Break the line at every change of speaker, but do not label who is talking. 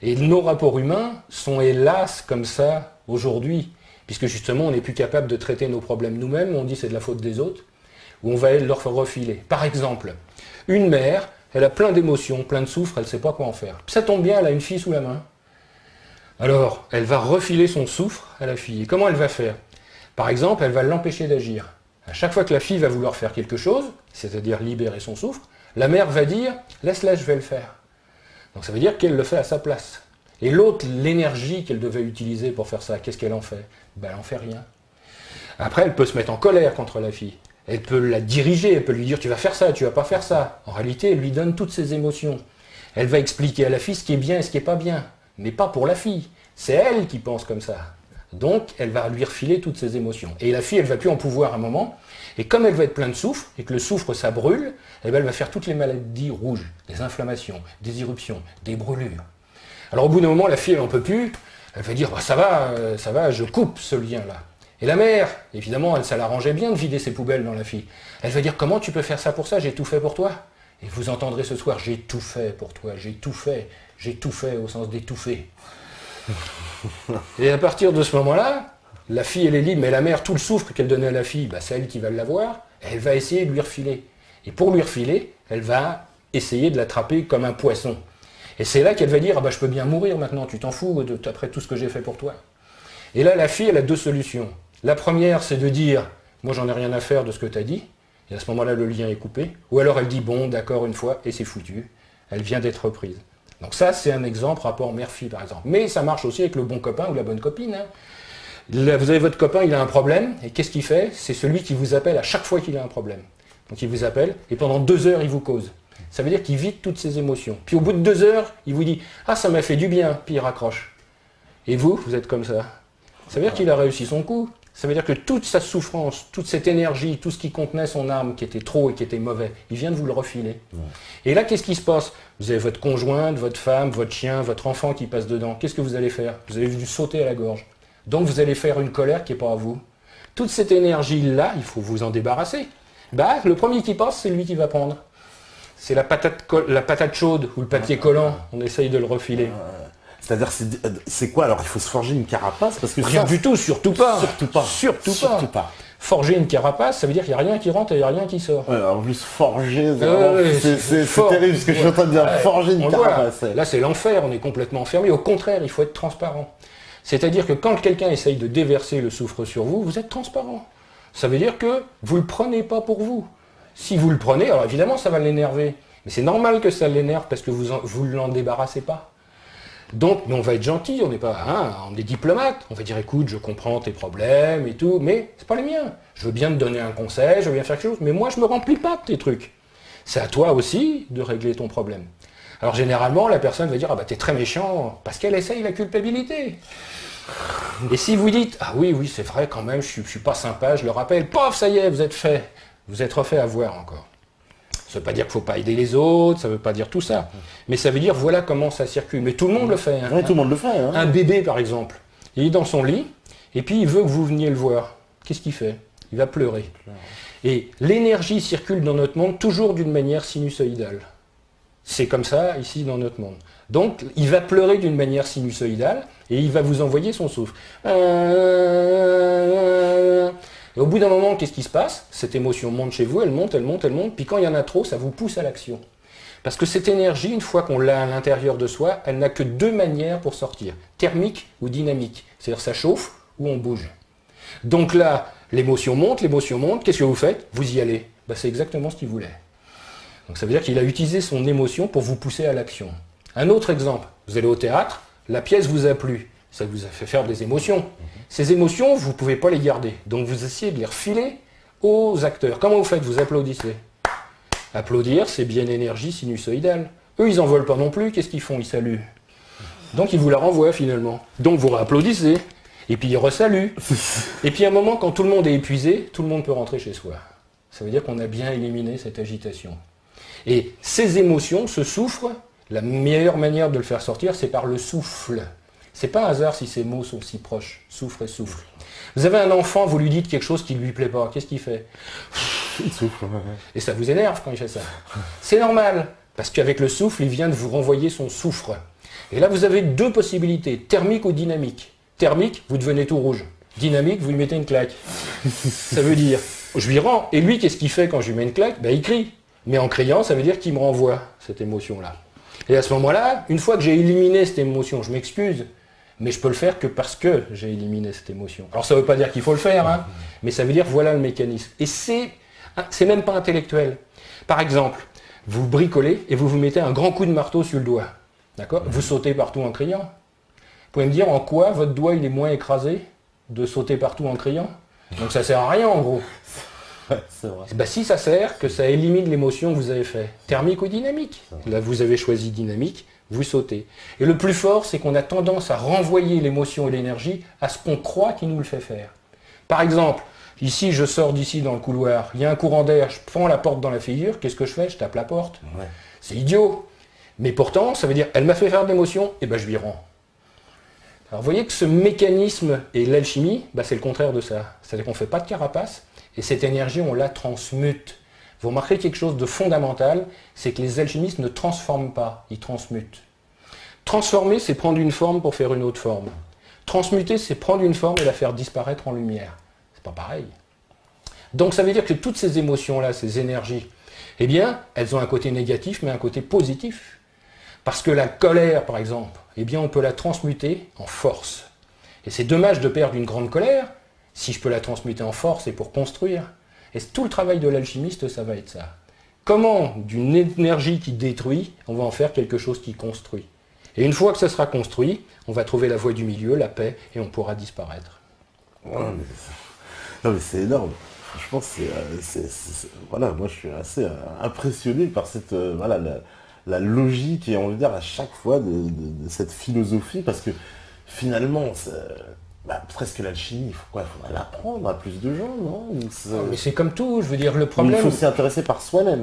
Et nos rapports humains sont hélas comme ça aujourd'hui, puisque justement on n'est plus capable de traiter nos problèmes nous-mêmes, on dit c'est de la faute des autres, ou on va leur refiler. Par exemple, une mère, elle a plein d'émotions, plein de souffres, elle ne sait pas quoi en faire. Ça tombe bien, elle a une fille sous la main. Alors, elle va refiler son souffre à la fille. Et comment elle va faire? Par exemple, elle va l'empêcher d'agir. À chaque fois que la fille va vouloir faire quelque chose, c'est-à-dire libérer son souffre, la mère va dire « laisse-la, je vais le faire ». Donc ça veut dire qu'elle le fait à sa place. Et l'autre, l'énergie qu'elle devait utiliser pour faire ça, qu'est-ce qu'elle en fait? Ben, elle n'en fait rien. Après, elle peut se mettre en colère contre la fille. Elle peut la diriger, elle peut lui dire « tu vas faire ça, tu vas pas faire ça ». En réalité, elle lui donne toutes ses émotions. Elle va expliquer à la fille ce qui est bien et ce qui n'est pas bien. Mais pas pour la fille. C'est elle qui pense comme ça. Donc, elle va lui refiler toutes ses émotions. Et la fille, elle ne va plus en pouvoir un moment. Et comme elle va être pleine de soufre, et que le soufre, ça brûle, eh bien, elle va faire toutes les maladies rouges, des inflammations, des éruptions, des brûlures. Alors, au bout d'un moment, la fille, elle n'en peut plus. Elle va dire, bah, ça va, je coupe ce lien-là. Et la mère, évidemment, ça l'arrangeait bien de vider ses poubelles dans la fille. Elle va dire, comment tu peux faire ça pour ça? J'ai tout fait pour toi. Et vous entendrez ce soir, j'ai tout fait pour toi, j'ai tout fait au sens d'étouffer. Et à partir de ce moment-là, la fille, elle est libre, mais la mère, tout le souffre qu'elle donnait à la fille, bah, c'est elle qui va l'avoir, elle va essayer de lui refiler. Et pour lui refiler, elle va essayer de l'attraper comme un poisson. Et c'est là qu'elle va dire, ah bah, je peux bien mourir maintenant, tu t'en fous après tout ce que j'ai fait pour toi. Et là, la fille, elle a deux solutions. La première, c'est de dire, moi j'en ai rien à faire de ce que tu as dit, et à ce moment-là, le lien est coupé. Ou alors elle dit, bon, d'accord, une fois, et c'est foutu. Elle vient d'être reprise. Donc ça, c'est un exemple, rapport mère-fille, par exemple. Mais ça marche aussi avec le bon copain ou la bonne copine. Hein. Là, vous avez votre copain, il a un problème, et qu'est-ce qu'il fait? C'est celui qui vous appelle à chaque fois qu'il a un problème. Donc il vous appelle, et pendant 2 heures, il vous cause. Ça veut dire qu'il vide toutes ses émotions. Puis au bout de 2 heures, il vous dit, ah, ça m'a fait du bien, puis il raccroche. Et vous êtes comme ça. Ça veut dire qu'il a réussi son coup. Ça veut dire que toute sa souffrance, toute cette énergie, tout ce qui contenait son âme, qui était trop et qui était mauvais, il vient de vous le refiler. Ouais. Et là, qu'est-ce qui se passe? Vous avez votre conjointe, votre femme, votre chien, votre enfant qui passe dedans. Qu'est-ce que vous allez faire? Vous allez lui sauter à la gorge. Donc vous allez faire une colère qui n'est pas à vous. Toute cette énergie-là, il faut vous en débarrasser. Bah, le premier qui passe, c'est lui qui va prendre. C'est la patate chaude ou le papier collant. On essaye de le refiler.
C'est-à-dire, c'est quoi alors? Il faut se forger une carapace parce que
rien du tout, surtout pas.
Surtout pas.
Forger une carapace, ça veut dire qu'il n'y a rien qui rentre et il n'y a rien qui sort.
Ouais, en plus, forger, c'est terrible ce que je suis en train de dire. Forger une carapace.
Là, c'est l'enfer, on est complètement enfermé. Au contraire, il faut être transparent. C'est-à-dire que quand quelqu'un essaye de déverser le soufre sur vous, vous êtes transparent. Ça veut dire que vous ne le prenez pas pour vous. Si vous le prenez, alors évidemment, ça va l'énerver. Mais c'est normal que ça l'énerve parce que vous ne l'en débarrassez pas. Donc, on va être gentil, on n'est pas, on est diplomate. On va dire, écoute, je comprends tes problèmes et tout, mais c'est pas les miens. Je veux bien te donner un conseil, je veux bien faire quelque chose, mais moi, je me remplis pas de tes trucs. C'est à toi aussi de régler ton problème. Alors, généralement, la personne va dire, ah bah, t'es très méchant, parce qu'elle essaye la culpabilité. Et si vous dites, ah oui, c'est vrai quand même, je suis pas sympa, je le rappelle, pof, ça y est, vous êtes refait avoir encore. Ça ne veut pas dire qu'il ne faut pas aider les autres, ça ne veut pas dire tout ça. Mais ça veut dire, voilà comment ça circule. Mais tout le monde le fait. Hein.
Oui, tout le monde le fait. Hein.
Un bébé, par exemple, il est dans son lit, et puis il veut que vous veniez le voir. Qu'est-ce qu'il fait? Il va pleurer. Et l'énergie circule dans notre monde toujours d'une manière sinusoïdale. C'est comme ça, ici, dans notre monde. Donc, il va pleurer d'une manière sinusoïdale, et il va vous envoyer son souffle. Et au bout d'un moment, qu'est-ce qui se passe? Cette émotion monte chez vous, elle monte, puis quand il y en a trop, ça vous pousse à l'action. Parce que cette énergie, une fois qu'on l'a à l'intérieur de soi, elle n'a que 2 manières pour sortir, thermique ou dynamique. C'est-à-dire ça chauffe ou on bouge. Donc là, l'émotion monte, qu'est-ce que vous faites? Vous y allez. Ben, c'est exactement ce qu'il voulait. Donc ça veut dire qu'il a utilisé son émotion pour vous pousser à l'action. Un autre exemple, vous allez au théâtre, la pièce vous a plu. Ça vous a fait faire des émotions. Ces émotions, vous ne pouvez pas les garder. Donc vous essayez de les refiler aux acteurs. Comment vous faites? Vous applaudissez. Applaudir, c'est bien l'énergie sinusoïdale. Eux, ils n'en veulent pas non plus. Qu'est-ce qu'ils font? Ils saluent. Donc ils vous la renvoient finalement. Donc vous réapplaudissez. Et puis ils resaluent. Et puis à un moment, quand tout le monde est épuisé, tout le monde peut rentrer chez soi. Ça veut dire qu'on a bien éliminé cette agitation. Et ces émotions, ce souffre, la meilleure manière de le faire sortir, c'est par le souffle. C'est pas un hasard si ces mots sont si proches, souffre et souffle. Vous avez un enfant, vous lui dites quelque chose qui ne lui plaît pas, qu'est-ce qu'il fait?
Il souffle.
Et ça vous énerve quand il fait ça. C'est normal, parce qu'avec le souffle, il vient de vous renvoyer son soufre. Et là, vous avez deux possibilités, thermique ou dynamique. Thermique, vous devenez tout rouge. Dynamique, vous lui mettez une claque. Ça veut dire, je lui rends. Et lui, qu'est-ce qu'il fait quand je lui mets une claque? Ben, il crie. Mais en criant, ça veut dire qu'il me renvoie cette émotion-là. Et à ce moment-là, une fois que j'ai éliminé cette émotion, je m'excuse, mais je peux le faire que parce que j'ai éliminé cette émotion. Alors ça ne veut pas dire qu'il faut le faire, hein, mais ça veut dire voilà le mécanisme. Et c'est même pas intellectuel. Par exemple, vous bricolez et vous vous mettez un grand coup de marteau sur le doigt. D'accord? Vous sautez partout en criant. Vous pouvez me dire en quoi votre doigt il est moins écrasé de sauter partout en criant? Donc ça sert à rien en gros.
C'est vrai.
Ben, si ça sert, que ça élimine l'émotion que vous avez fait. Thermique ou dynamique? Là, vous avez choisi dynamique, vous sautez. Et le plus fort, c'est qu'on a tendance à renvoyer l'émotion et l'énergie à ce qu'on croit qu'il nous le fait faire. Par exemple, ici, je sors d'ici dans le couloir, il y a un courant d'air, je prends la porte dans la figure, qu'est-ce que je fais? Je tape la porte.
Ouais.
C'est idiot. Mais pourtant, ça veut dire, elle m'a fait faire de l'émotion, et ben je lui rends. Alors vous voyez que ce mécanisme et l'alchimie, ben, c'est le contraire de ça. C'est-à-dire qu'on ne fait pas de carapace, et cette énergie, on la transmute. Vous remarquez quelque chose de fondamental, c'est que les alchimistes ne transforment pas, ils transmutent. Transformer, c'est prendre une forme pour faire une autre forme. Transmuter, c'est prendre une forme et la faire disparaître en lumière. C'est pas pareil. Donc ça veut dire que toutes ces émotions-là, ces énergies, eh bien, elles ont un côté négatif, mais un côté positif. Parce que la colère, par exemple, eh bien, on peut la transmuter en force. Et c'est dommage de perdre une grande colère. Si je peux la transmuter en force, c'est pour construire. Et tout le travail de l'alchimiste, ça va être ça. Comment, d'une énergie qui détruit, on va en faire quelque chose qui construit. Et une fois que ça sera construit, on va trouver la voie du milieu, la paix, et on pourra disparaître.
Ouais, mais c'est énorme. Franchement, voilà, moi je suis assez impressionné par cette, voilà, la logique et on veut dire à chaque fois de cette philosophie, parce que finalement, presque l'alchimie, il faudrait l'apprendre à plus de gens, non?
Mais c'est comme tout, je veux dire, le problème...
Il faut s'y intéresser par soi-même.